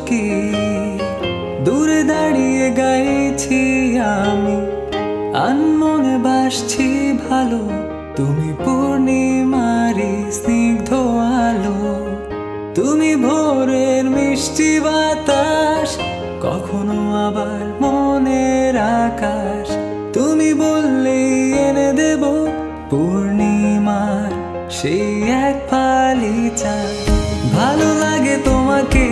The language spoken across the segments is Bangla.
কি দূরে দাঁড়িয়ে গাইছি আমি, আনমনে বাসছি ভালো। তুমি পূর্ণিমারি স্নিগ্ধ আলো, তুমি ভোরের মিষ্টি বাতাস, কখনো আবার মনের আকাশ। তুমি বললেই এনে দেব পূর্ণিমার সেই এক ফালি চাঁদ। ভালো লাগে তোমাকে,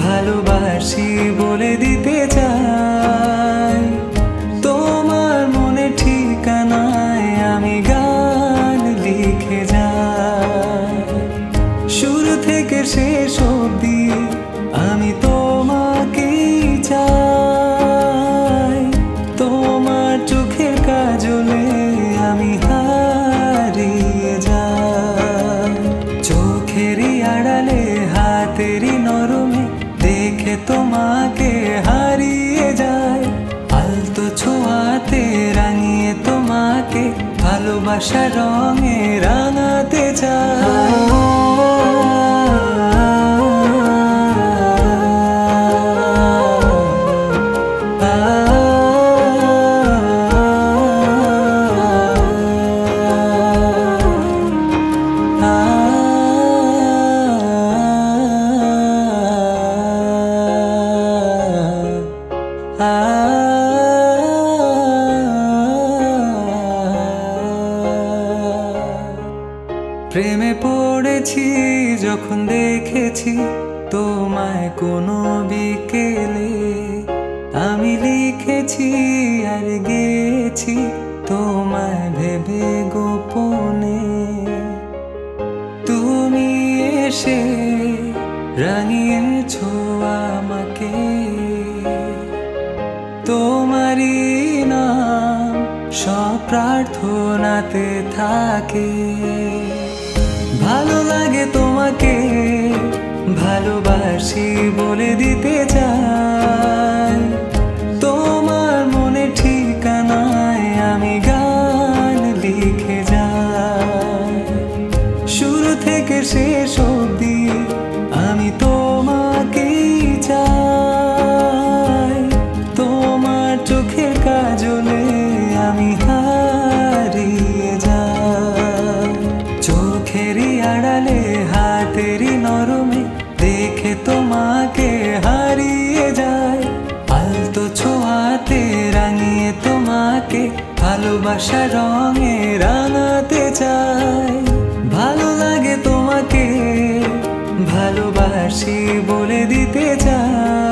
ভালোবাসি বলে দিতে চাই। তোমার মনে ঠিকানায় আমি গান লিখে যাই। শুরু থেকে শেষ অবধি আমি তোমাকেই চাই। তোমার চোখের কাজলে আমি হারিয়ে যাই। চোখেরই আড়ালে হাতেরই নরমে দেখে তোমাকে হারিয়ে যায়। আলতো ছোঁয়াতে রাঙিয়ে তোমাকে ভালোবাসার রঙে রাঙাতে চাই। প্রেমে পড়েছি যখন দেখেছি তোমায় কোনো বিকেলে। আমি লিখেছি আর গেছি তোমায় ভেবে গোপনে। তুমি এসে রাঙিয়েছো আমাকে, তোমারই নাম সব প্রার্থনাতে থাকে। ভালো লাগে তোমাকে, ভালোবাসি বলে দিতে চাই। তোমার মনে ঠিকানায় আমি গান লিখে যাই। শুরু থেকে শেষ অবধি আমি তোমাকেই চাই। তোমার চোখের কাজলে আমি হারিয়ে যাই। চোখেরই আড়ালে হাতেরই নরমে দেখে তোমাকে হারিয়ে যায়। আলতো ছোঁয়াতে রাঙিয়ে তোমাকে ভালোবাসার রঙে রাঙাতে চাই। ভালো লাগে তোমাকে, ভালোবাসি বলে দিতে চাই।